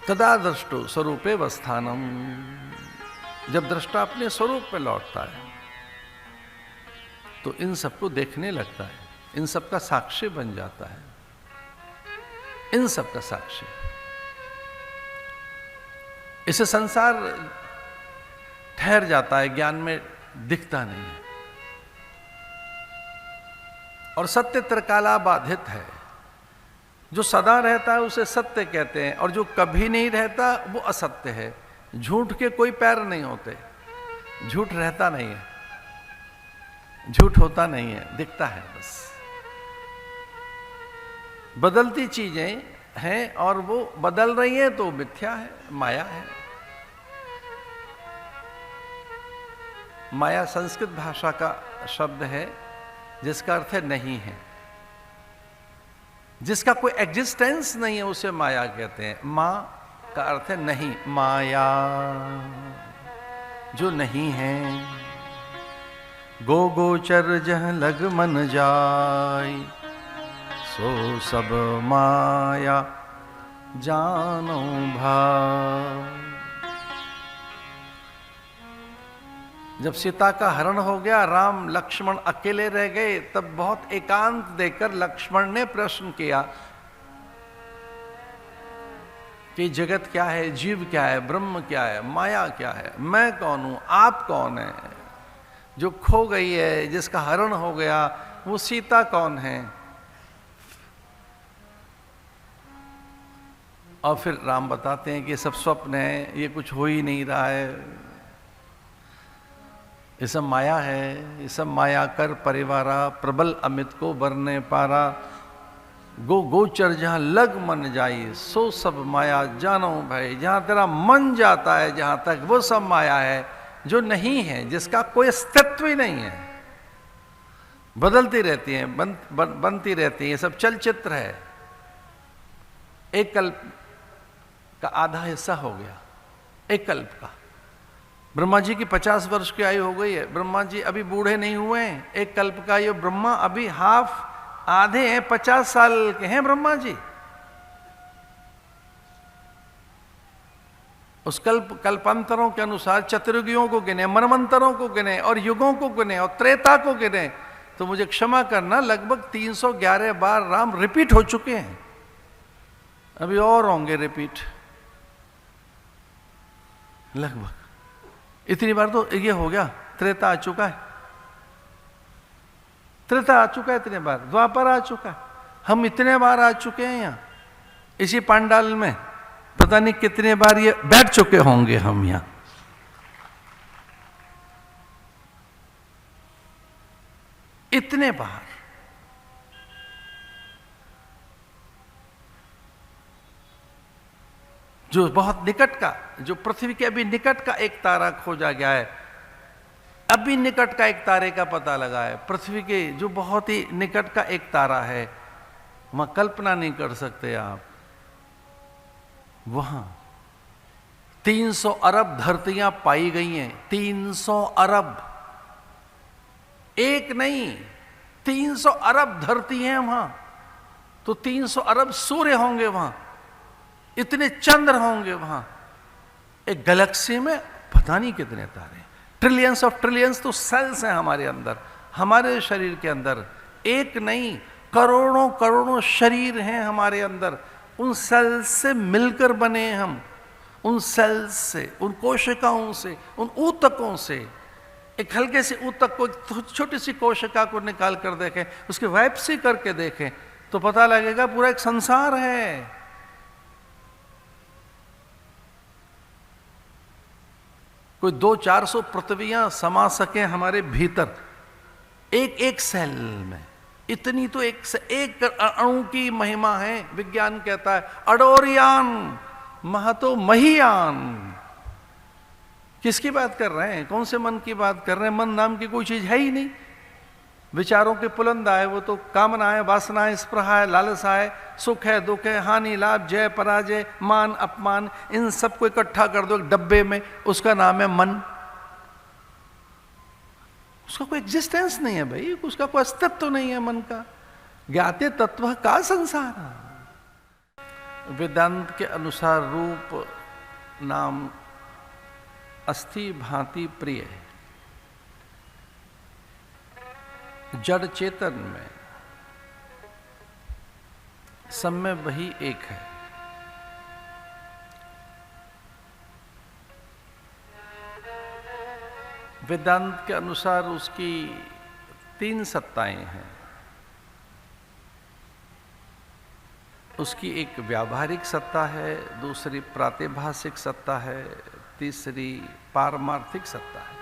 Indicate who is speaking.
Speaker 1: तदा दृष्टो स्वरूपे वस्थानम, जब दृष्टा अपने स्वरूप में लौटता है तो इन सबको देखने लगता है, इन सब का साक्षी बन जाता है, इन सब का साक्षी। इसे संसार ठहर जाता है, ज्ञान में दिखता नहीं है। और सत्य त्रिकाला बाधित है, जो सदा रहता है उसे सत्य कहते हैं, और जो कभी नहीं रहता वो असत्य है। झूठ के कोई पैर नहीं होते, झूठ रहता नहीं है, झूठ होता नहीं है, दिखता है बस। बदलती चीजें हैं और वो बदल रही हैं तो मिथ्या है, माया है। माया संस्कृत भाषा का शब्द है जिसका अर्थ है नहीं है, जिसका कोई एग्जिस्टेंस नहीं है उसे माया कहते हैं। मां का अर्थ है नहीं, माया जो नहीं है। गो गोचर जह लग मन जाय, सो सब माया जानो भाई। जब सीता का हरण हो गया, राम लक्ष्मण अकेले रह गए, तब बहुत एकांत देकर लक्ष्मण ने प्रश्न किया कि जगत क्या है, जीव क्या है, ब्रह्म क्या है, माया क्या है, मैं कौन हूं, आप कौन है? जो खो गई है, जिसका हरण हो गया, वो सीता कौन है? और फिर राम बताते हैं कि सब स्वप्न है, ये कुछ हो ही नहीं रहा है, ये सब माया है, ये सब माया कर परिवारा, प्रबल अमित को बरने पारा। गो गोचर जहां लग मन जाई, सो सब माया जानो भाई। जहां तेरा मन जाता है, जहां तक, वो सब माया है जो नहीं है, जिसका कोई अस्तित्व ही नहीं है। बदलती रहती है, बनती रहती है, सब चलचित्र है। एक कल्प का आधा हिस्सा हो गया, एक कल्प का। ब्रह्मा जी की 50 वर्ष की आयु हो गई है, ब्रह्मा जी अभी बूढ़े नहीं हुए हैं। एक कल्प का ये ब्रह्मा अभी आधे हैं, 50 साल के हैं ब्रह्मा जी। उस कल्पांतरों के अनुसार चतुर्युगियों को गिने, मनवंतरों को गिने, और युगों को गिने, और त्रेता को गिने, तो मुझे क्षमा करना, लगभग 311 बार राम रिपीट हो चुके हैं। अभी और होंगे रिपीट, लगभग इतनी बार तो ये हो गया। त्रेता आ चुका है, त्रेता आ चुका है इतने बार, द्वापर आ चुका है, हम इतने बार आ चुके हैं यहां इसी पांडाल में, पता नहीं कितने बार ये बैठ चुके होंगे हम यहां। इतने बार जो बहुत निकट का, जो पृथ्वी के अभी निकट का एक तारा खोजा गया है, अभी निकट का एक तारे का पता लगा है, पृथ्वी के जो बहुत ही निकट का एक तारा है, वहां कल्पना नहीं कर सकते आप। वहां 300 अरब धरतियां पाई गई हैं, 300 अरब, एक नहीं 300 अरब धरती हैं वहां, तो 300 अरब सूर्य होंगे वहां, इतने चंद्र होंगे वहां। एक गैलेक्सी में पता नहीं कितने तारे, ट्रिलियंस ऑफ ट्रिलियंस तो सेल्स हैं हमारे अंदर, हमारे शरीर के अंदर। एक नहीं, करोड़ों करोड़ों शरीर हैं हमारे अंदर। उन सेल्स से मिलकर बने हैं हम, उन सेल्स से, उन कोशिकाओं से, उन ऊतकों से। एक हल्के से ऊतक को, छोटी सी कोशिका को निकाल कर देखें, उसकी वाइप्सी करके देखें, तो पता लगेगा पूरा एक संसार है। कोई 200-400 पृथ्वियां समा सके हमारे भीतर, एक एक सेल में। इतनी तो एक अणु की महिमा है। विज्ञान कहता है अडोरियान महतो महियान। किसकी बात कर रहे हैं? कौन से मन की बात कर रहे हैं? मन नाम की कोई चीज है ही नहीं। विचारों के पुलंदा है वो तो, कामना है, वासना है, स्पृहा है, लालसा है, सुख है, दुख है, हानि लाभ, जय पराजय, मान अपमान, इन सबको इकट्ठा कर दो एक डब्बे में, उसका नाम है मन। उसका कोई एग्जिस्टेंस नहीं है भाई, उसका कोई अस्तित्व नहीं है मन का। ज्ञाते तत्व का संसार। वेदांत के अनुसार रूप नाम अस्थि भांति प्रिय है। जड़ चेतन में सब में वही एक है। वेदांत के अनुसार उसकी 3 सत्ताएं हैं। उसकी एक व्यावहारिक सत्ता है, दूसरी प्रातिभासिक सत्ता है, तीसरी पारमार्थिक सत्ता है।